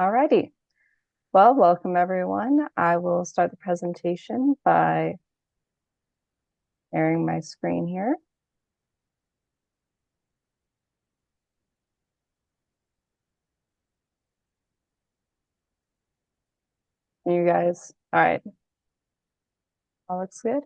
Alrighty. Well, welcome everyone. I will start the presentation by sharing my screen here. You guys, all right. All looks good.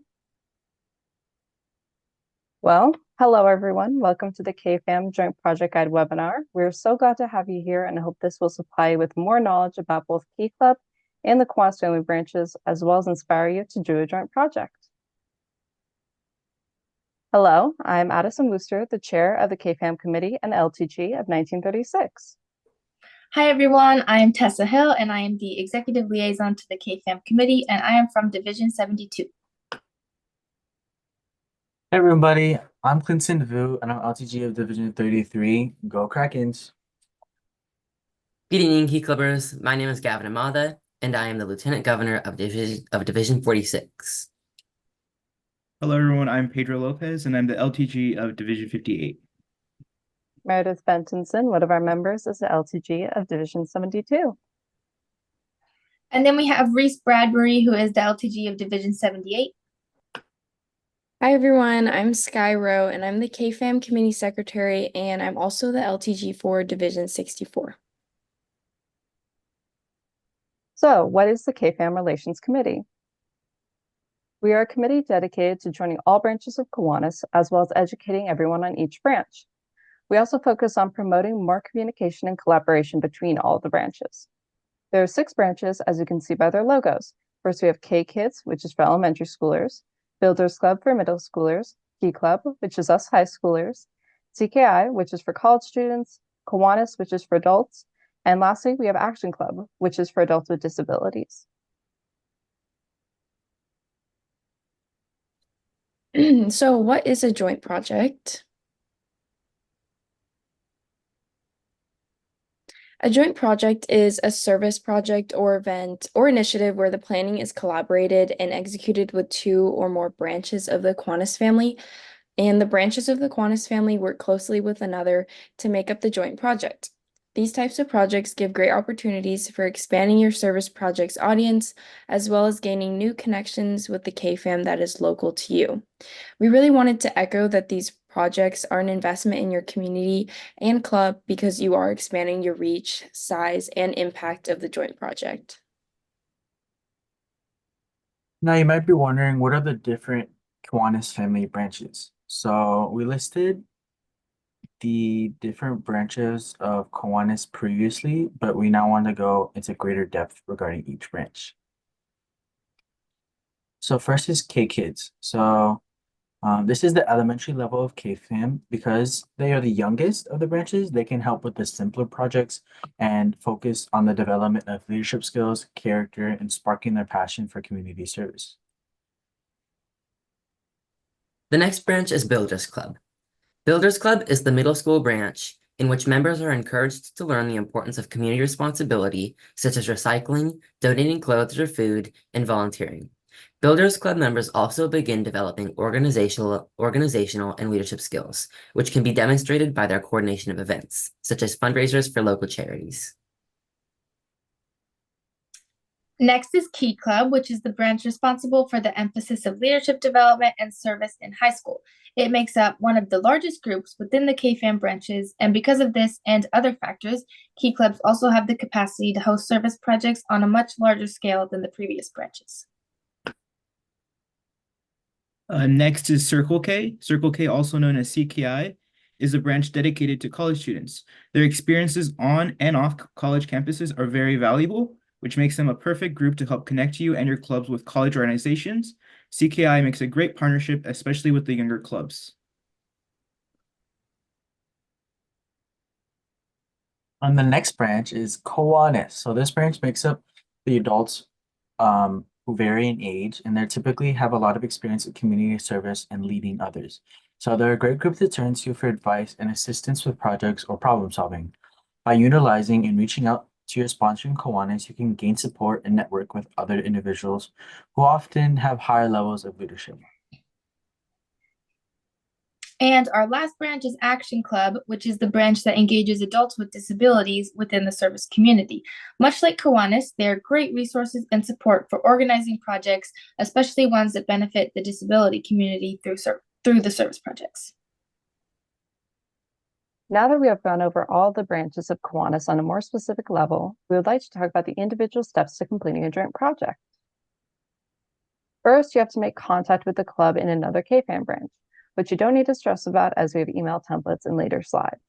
Well, hello everyone. Welcome to the KFAM Joint Project Guide webinar. We're so glad to have you here and I hope this will supply you with more knowledge about both Key Club and the Kiwanis Family branches, as well as inspire you to do a joint project. Hello, I'm Addison Wooster, the chair of the KFAM committee and LTG of 1936. Hi everyone, I am Tessa Hill and I am the Executive Liaison to the KFAM Committee and I am from Division 72. Hey everybody, I'm Clinton Vu and I'm LTG of Division 33. Go Krakens! Good evening, Key Clubbers. My name is Gavin Amada, and I am the Lieutenant Governor of Division 46. Hello everyone, I'm Pedro Lopez and I'm the LTG of Division 58. Meredith Bentonson, one of our members, is the LTG of Division 72. And then we have Reese Bradbury, who is the LTG of Division 78. Hi everyone, I'm Sky Rowe and I'm the KFAM Committee Secretary and I'm also the LTG for Division 64. So, what is the KFAM Relations Committee? We are a committee dedicated to joining all branches of Kiwanis, as well as educating everyone on each branch. We also focus on promoting more communication and collaboration between all the branches. There are 6 branches, as you can see by their logos. First, we have K Kids, which is for elementary schoolers, Builders Club for middle schoolers, Key Club, which is us high schoolers, CKI, which is for college students, Kiwanis, which is for adults, and lastly, we have Action Club, which is for adults with disabilities. So what is a joint project? A joint project is a service project or event or initiative where the planning is collaborated and executed with 2 or more branches of the Kiwanis family, and the branches of the Kiwanis family work closely with another to make up the joint project. These types of projects give great opportunities for expanding your service project's audience, as well as gaining new connections with the KFAM that is local to you. We really wanted to echo that these projects are an investment in your community and club because you are expanding your reach, size, and impact of the joint project. Now you might be wondering, what are the different Kiwanis family branches? So we listed the different branches of Kiwanis previously, but we now want to go into greater depth regarding each branch. So first is K Kids. So this is the elementary level of KFAM. Because they are the youngest of the branches, they can help with the simpler projects and focus on the development of leadership skills, character, and sparking their passion for community service. The next branch is Builders Club. Builders Club is the middle school branch in which members are encouraged to learn the importance of community responsibility, such as recycling, donating clothes or food, and volunteering. Builders Club members also begin developing organizational and leadership skills, which can be demonstrated by their coordination of events, such as fundraisers for local charities. Next is Key Club, which is the branch responsible for the emphasis of leadership development and service in high school. It makes up one of the largest groups within the KFAM branches, and because of this and other factors, Key Clubs also have the capacity to host service projects on a much larger scale than the previous branches. Next is Circle K. Circle K, also known as CKI, is a branch dedicated to college students. Their experiences on and off college campuses are very valuable, which makes them a perfect group to help connect you and your clubs with college organizations. CKI makes a great partnership, especially with the younger clubs. And the next branch is Kiwanis. So this branch makes up the adults who vary in age, and they typically have a lot of experience in community service and leading others. So they're a great group to turn to for advice and assistance with projects or problem solving. By utilizing and reaching out to your sponsoring Kiwanis, you can gain support and network with other individuals who often have higher levels of leadership. And our last branch is Action Club, which is the branch that engages adults with disabilities within the service community. Much like Kiwanis, they are great resources and support for organizing projects, especially ones that benefit the disability community through the service projects. Now that we have gone over all the branches of Kiwanis on a more specific level, we would like to talk about the individual steps to completing a joint project. First, you have to make contact with the club in another KFAM branch, which you don't need to stress about as we have email templates in later slides.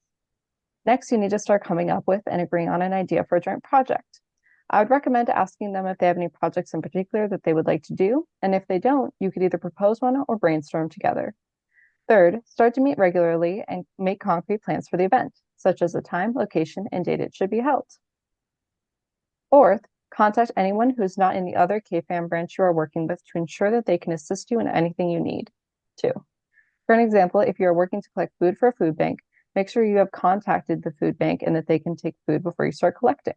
Next, you need to start coming up with and agreeing on an idea for a joint project. I would recommend asking them if they have any projects in particular that they would like to do, and if they don't, you could either propose one or brainstorm together. Third, start to meet regularly and make concrete plans for the event, such as the time, location, and date it should be held. Fourth, contact anyone who is not in the other KFAM branch you are working with to ensure that they can assist you in anything you need. 2. For an example, if you are working to collect food for a food bank, make sure you have contacted the food bank and that they can take food before you start collecting.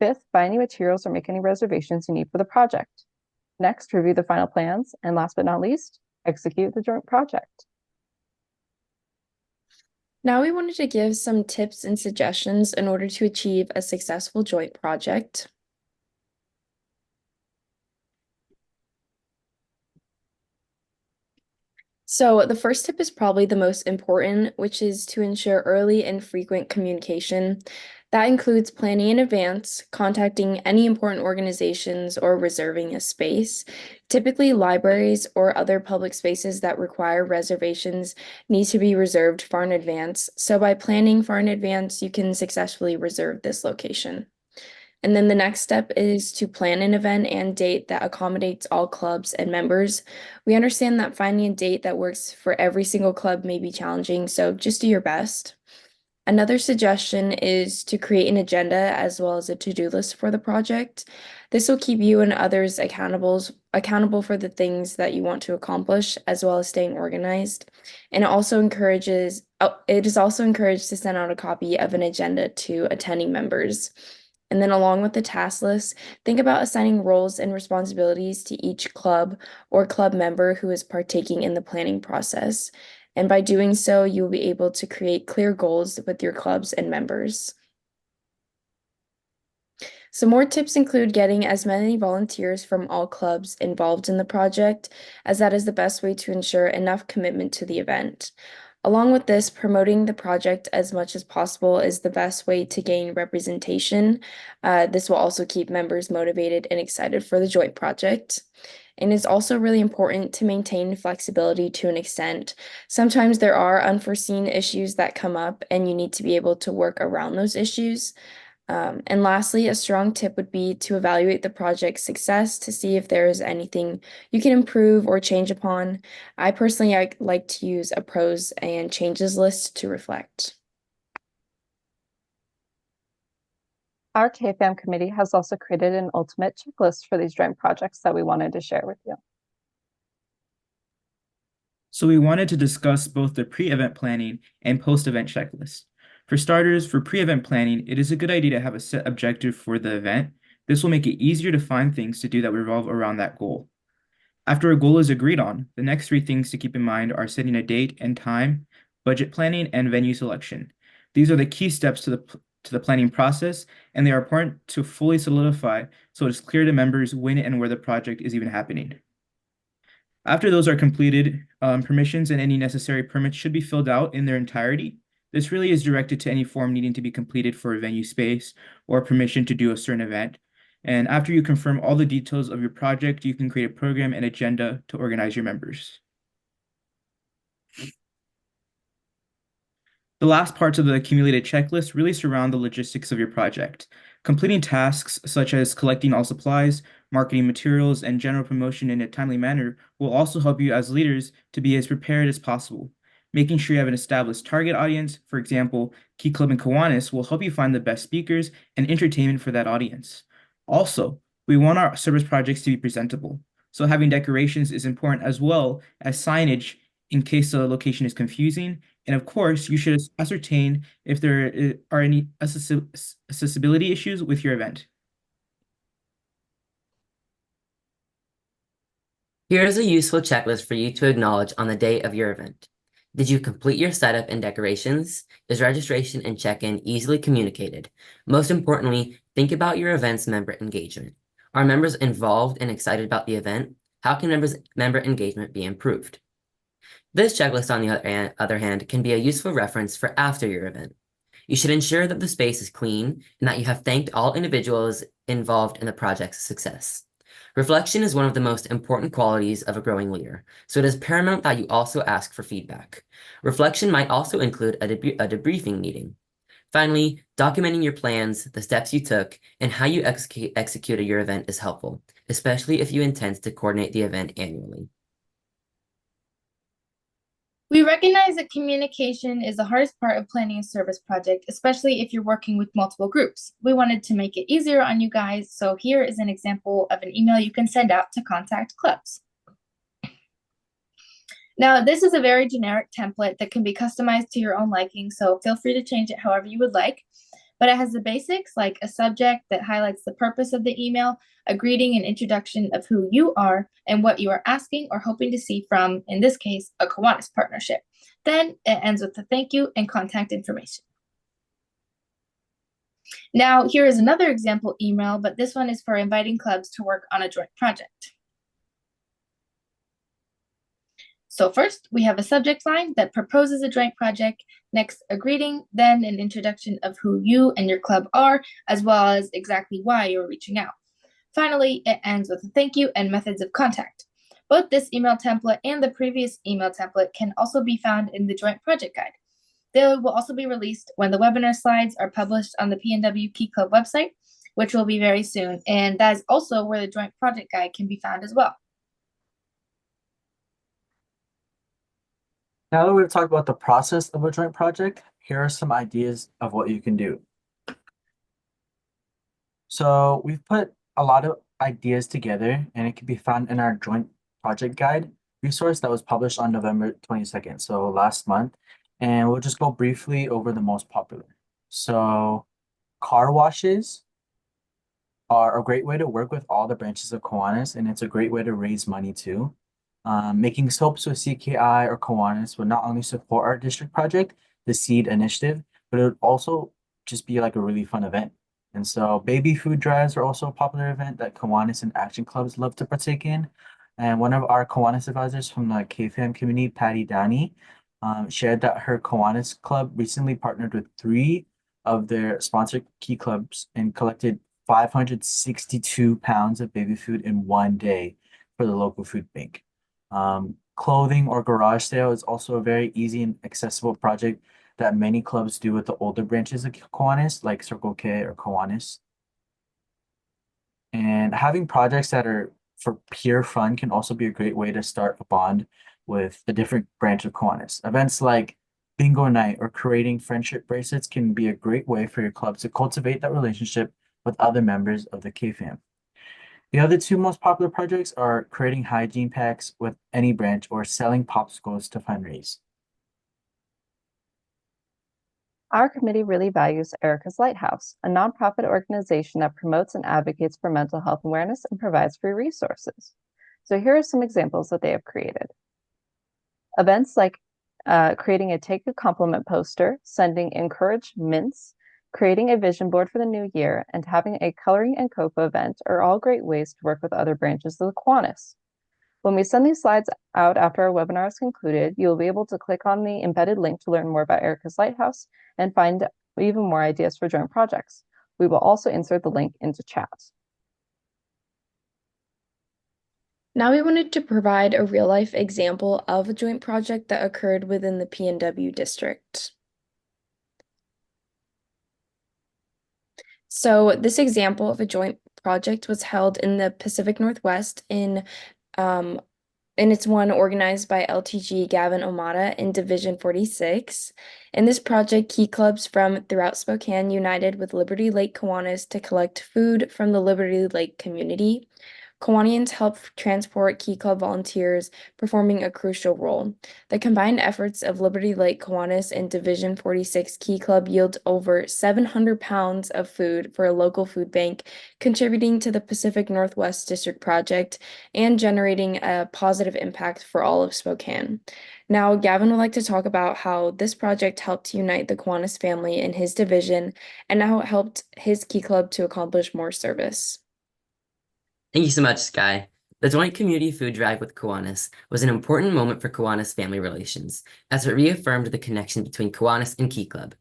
5th, buy any materials or make any reservations you need for the project. Next, review the final plans, and last but not least, execute the joint project. Now we wanted to give some tips and suggestions in order to achieve a successful joint project. So the first tip is probably the most important, which is to ensure early and frequent communication. That includes planning in advance, contacting any important organizations, or reserving a space. Typically, libraries or other public spaces that require reservations need to be reserved far in advance. So by planning far in advance, you can successfully reserve this location. And then the next step is to plan an event and date that accommodates all clubs and members. We understand that finding a date that works for every single club may be challenging, so just do your best. Another suggestion is to create an agenda as well as a to-do list for the project. This will keep you and others accountable for the things that you want to accomplish, as well as staying organized. And it is also encouraged to send out a copy of an agenda to attending members. And then along with the task list, think about assigning roles and responsibilities to each club or club member who is partaking in the planning process. And by doing so, you'll be able to create clear goals with your clubs and members. Some more tips include getting as many volunteers from all clubs involved in the project, as that is the best way to ensure enough commitment to the event. Along with this, promoting the project as much as possible is the best way to gain representation. This will also keep members motivated and excited for the joint project. And it's also really important to maintain flexibility to an extent. Sometimes there are unforeseen issues that come up, and you need to be able to work around those issues. And lastly, a strong tip would be to evaluate the project's success to see if there is anything you can improve or change upon. I personally like to use a pros and changes list to reflect. Our KFAM committee has also created an ultimate checklist for these joint projects that we wanted to share with you. So we wanted to discuss both the pre-event planning and post-event checklist. For starters, for pre-event planning, it is a good idea to have a set objective for the event. This will make it easier to find things to do that revolve around that goal. After a goal is agreed on, the next 3 things to keep in mind are setting a date and time, budget planning, and venue selection. These are the key steps to the planning process, and they are important to fully solidify so it's clear to members when and where the project is even happening. After those are completed, permissions and any necessary permits should be filled out in their entirety. This really is directed to any form needing to be completed for a venue space or permission to do a certain event. And after you confirm all the details of your project, you can create a program and agenda to organize your members. The last parts of the accumulated checklist really surround the logistics of your project. Completing tasks such as collecting all supplies, marketing materials, and general promotion in a timely manner will also help you as leaders to be as prepared as possible. Making sure you have an established target audience, for example, Key Club and Kiwanis, will help you find the best speakers and entertainment for that audience. Also, we want our service projects to be presentable. So having decorations is important as well as signage in case the location is confusing. And of course, you should ascertain if there are any accessibility issues with your event. Here is a useful checklist for you to acknowledge on the day of your event. Did you complete your setup and decorations? Is registration and check-in easily communicated? Most importantly, think about your event's member engagement. Are members involved and excited about the event? How can member engagement be improved? This checklist, on the other hand, can be a useful reference for after your event. You should ensure that the space is clean and that you have thanked all individuals involved in the project's success. Reflection is one of the most important qualities of a growing leader, so it is paramount that you also ask for feedback. Reflection might also include a debriefing meeting. Finally, documenting your plans, the steps you took, and how you executed your event is helpful, especially if you intend to coordinate the event annually. We recognize that communication is the hardest part of planning a service project, especially if you're working with multiple groups. We wanted to make it easier on you guys, so here is an example of an email you can send out to contact clubs. Now, this is a very generic template that can be customized to your own liking, so feel free to change it however you would like. But it has the basics like a subject that highlights the purpose of the email, a greeting and introduction of who you are and what you are asking or hoping to see from, in this case, a Kiwanis partnership. Then it ends with a thank you and contact information. Now, here is another example email, but this one is for inviting clubs to work on a joint project. So first, we have a subject line that proposes a joint project, next a greeting, then an introduction of who you and your club are, as well as exactly why you're reaching out. Finally, it ends with a thank you and methods of contact. Both this email template and the previous email template can also be found in the joint project guide. They will also be released when the webinar slides are published on the PNW Key Club website, which will be very soon, and that is also where the joint project guide can be found as well. Now that we've talked about the process of a joint project, here are some ideas of what you can do. So we've put a lot of ideas together, and it can be found in our joint project guide resource that was published on November 22nd, so last month. And we'll just go briefly over the most popular. So car washes are a great way to work with all the branches of Kiwanis, and it's a great way to raise money too. Making soaps with CKI or Kiwanis would not only support our district project, the SEED initiative, but it would also just be like a really fun event. And so baby food drives are also a popular event that Kiwanis and action clubs love to partake in. And one of our Kiwanis advisors from the KFAM community, Patty Downey, shared that her Kiwanis club recently partnered with 3 of their sponsored key clubs and collected 562 pounds of baby food in one day for the local food bank. Clothing or garage sale is also a very easy and accessible project that many clubs do with the older branches of Kiwanis, like Circle K or Kiwanis. And having projects that are for pure fun can also be a great way to start a bond with a different branch of Kiwanis. Events like bingo night or creating friendship bracelets can be a great way for your club to cultivate that relationship with other members of the KFAM. The other 2 most popular projects are creating hygiene packs with any branch or selling popsicles to fundraise. Our committee really values Erica's Lighthouse, a nonprofit organization that promotes and advocates for mental health awareness and provides free resources. So here are some examples that they have created. Events like creating a Take a Compliment poster, sending encouragements, creating a vision board for the new year, and having a coloring and COPA event are all great ways to work with other branches of the Kiwanis. When we send these slides out after our webinar is concluded, you will be able to click on the embedded link to learn more about Erica's Lighthouse and find even more ideas for joint projects. We will also insert the link into chat. Now we wanted to provide a real-life example of a joint project that occurred within the PNW district. So this example of a joint project was held in the Pacific Northwest and it's one organized by LTG Gavin Omada in Division 46. In this project, key clubs from throughout Spokane united with Liberty Lake Kiwanis to collect food from the Liberty Lake community. Kiwanians helped transport Key Club volunteers, performing a crucial role. The combined efforts of Liberty Lake Kiwanis and Division 46 Key Club yield over 700 pounds of food for a local food bank, contributing to the Pacific Northwest District project and generating a positive impact for all of Spokane. Now, Gavin would like to talk about how this project helped unite the Kiwanis family in his division and how it helped his Key Club to accomplish more service. Thank you so much, Sky. The joint community food drive with Kiwanis was an important moment for Kiwanis family relations, as it reaffirmed the connection between Kiwanis and Key Club.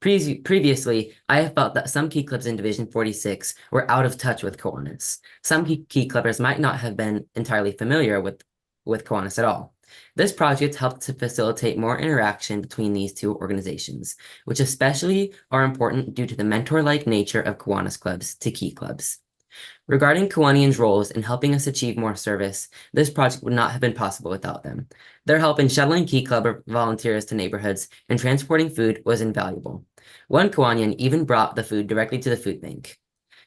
Previously, I have felt that some Key Clubs in Division 46 were out of touch with Kiwanis. Some Key Clubbers might not have been entirely familiar with Kiwanis at all. This project helped to facilitate more interaction between these two organizations, which especially are important due to the mentor-like nature of Kiwanis clubs to Key Clubs. Regarding Kiwanians' roles in helping us achieve more service, this project would not have been possible without them. Their help in shuttling Key Club volunteers to neighborhoods and transporting food was invaluable. One Kiwanian even brought the food directly to the food bank.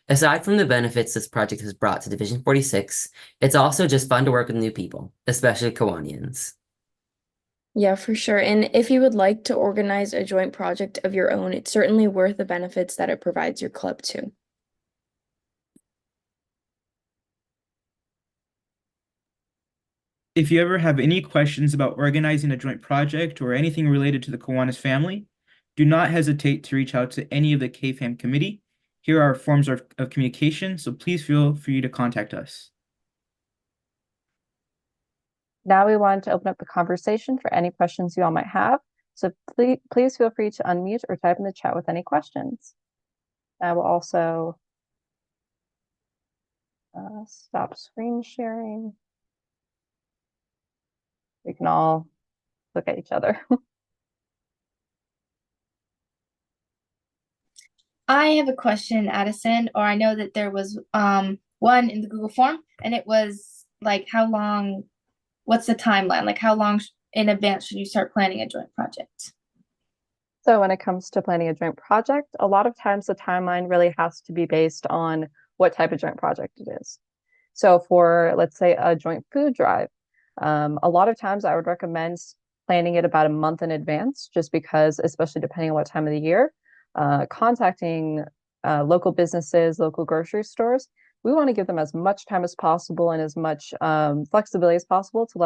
Aside from the benefits this project has brought to Division 46, it's also just fun to work with new people, especially Kiwanians. Yeah, for sure. And if you would like to organize a joint project of your own, it's certainly worth the benefits that it provides your club too. If you ever have any questions about organizing a joint project or anything related to the Kiwanis family, do not hesitate to reach out to any of the KFAM committee. Here are forms of communication, so please feel free to contact us. Now we want to open up the conversation for any questions you all might have. So please feel free to unmute or type in the chat with any questions. I will also stop screen sharing. We can all look at each other. I have a question, Addison, or I know that there was one in the Google form, and it was like what's the timeline? Like how long in advance should you start planning a joint project? So when it comes to planning a joint project, a lot of times the timeline really has to be based on what type of joint project it is. So for, let's say, a joint food drive, a lot of times I would recommend planning it about a month in advance, just because, especially depending on what time of the year, contacting local businesses, local grocery stores, we want to give them as much time as possible and as much flexibility as possible to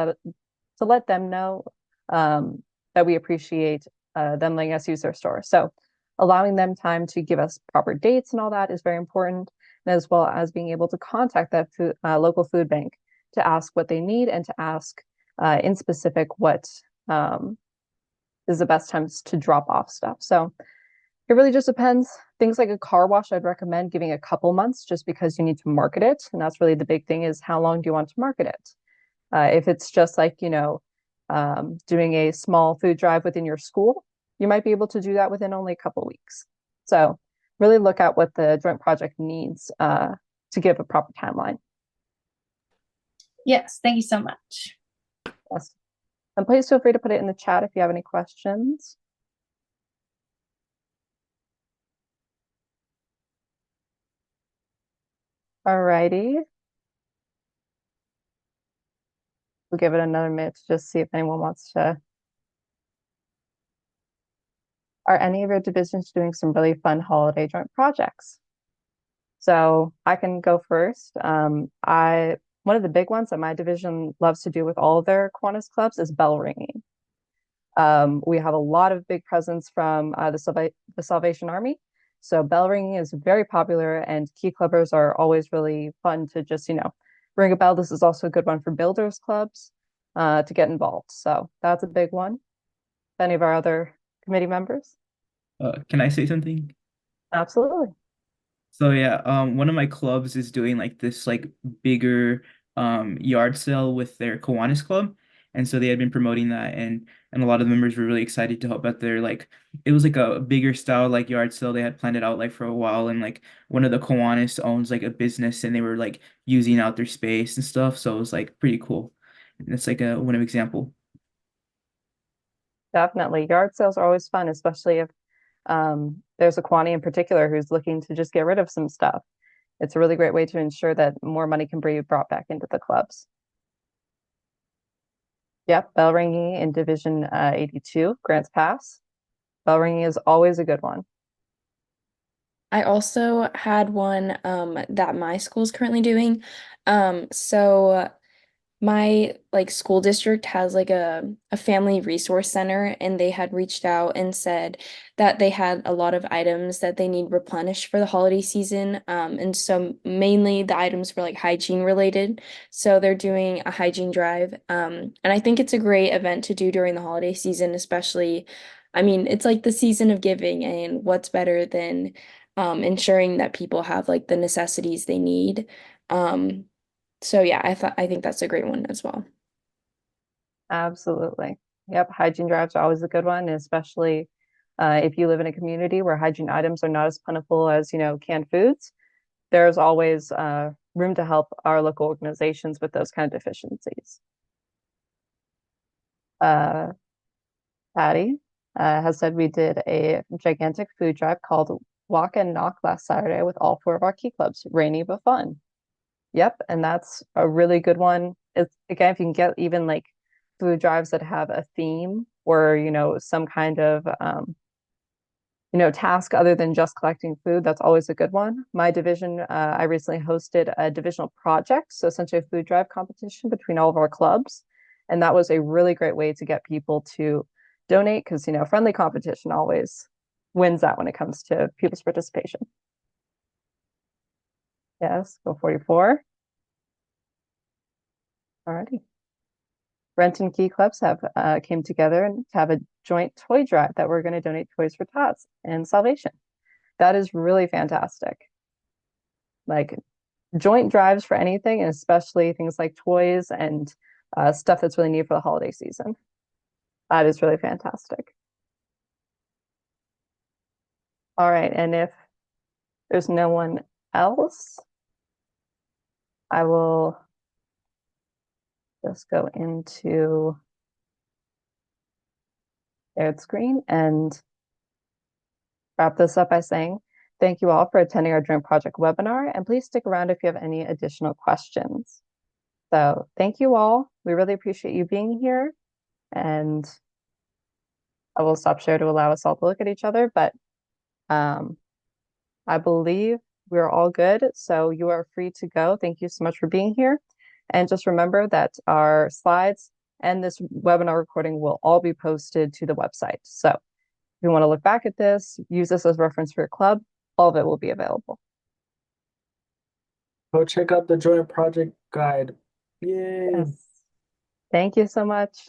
let them know that we appreciate them letting us use their store. So allowing them time to give us proper dates and all that is very important, and as well as being able to contact that local food bank to ask what they need and to ask in specific what is the best times to drop off stuff. So it really just depends. Things like a car wash, I'd recommend giving a couple months just because you need to market it. And that's really the big thing, is how long do you want to market it? If it's just like, doing a small food drive within your school, you might be able to do that within only a couple weeks. So really look at what the joint project needs to give a proper timeline. Yes, thank you so much. Yes. And please feel free to put it in the chat if you have any questions. Alrighty. We'll give it another minute to just see if anyone wants to. Are any of your divisions doing some really fun holiday joint projects? So I can go first. One of the big ones that my division loves to do with all of their Kiwanis clubs is bell ringing. We have a lot of big presents from the Salvation Army. So bell ringing is very popular, and Key Clubbers are always really fun to just, ring a bell. This is also a good one for builders clubs to get involved. So that's a big one. Any of our other committee members? Can I say something? Absolutely. So yeah, one of my clubs is doing like this like bigger yard sale with their Kiwanis club. And so they had been promoting that, and a lot of the members were really excited to help out there. Like it was like a bigger style like yard sale. They had planned it out like for a while, and like one of the Kiwanis owns like a business, and they were like using out their space and stuff. So it was like pretty cool. And it's like a one of example. Definitely. Yard sales are always fun, especially if there's a Kiwani in particular who's looking to just get rid of some stuff. It's a really great way to ensure that more money can be brought back into the clubs. Yep, bell ringing in Division 82, Grants Pass. Bell ringing is always a good one. I also had one that my school is currently doing. So My school district has a family resource center, and they had reached out and said that they had a lot of items that they need replenished for the holiday season. And so mainly the items were like hygiene related. So they're doing a hygiene drive. And I think it's a great event to do during the holiday season, especially, I mean, it's like the season of giving, and what's better than ensuring that people have like the necessities they need. Um, so yeah, I think that's a great one as well. Absolutely. Yep, hygiene drives are always a good one, especially if you live in a community where hygiene items are not as plentiful as, canned foods. There's always room to help our local organizations with those kind of deficiencies. Uh, Patty has said we did a gigantic food drive called Walk and Knock last Saturday with all 4 of our key clubs, rainy but fun. Yep, and that's a really good one. It's again, if you can get even like food drives that have a theme or, some kind of task other than just collecting food, that's always a good one. My division, I recently hosted a divisional project, so essentially a food drive competition between all of our clubs. And that was a really great way to get people to donate because, friendly competition always wins that when it comes to people's participation. Yes, go 44. Alrighty. Renton Key Clubs have came together and to have a joint toy drive that we're going to donate toys for tots and Salvation. That is really fantastic. Like joint drives for anything, and especially things like toys and stuff that's really needed for the holiday season. That is really fantastic. All right, and if there's no one else, I will just go into shared screen and wrap this up by saying thank you all for attending our joint project webinar, and please stick around if you have any additional questions. So thank you all. We really appreciate you being here, and I will stop share to allow us all to look at each other, but I believe we're all good. So you are free to go. Thank you so much for being here. And just remember that our slides and this webinar recording will all be posted to the website. So if you want to look back at this, use this as reference for your club, all of it will be available. Go check out the joint project guide. Yay. Yes. Thank you so much.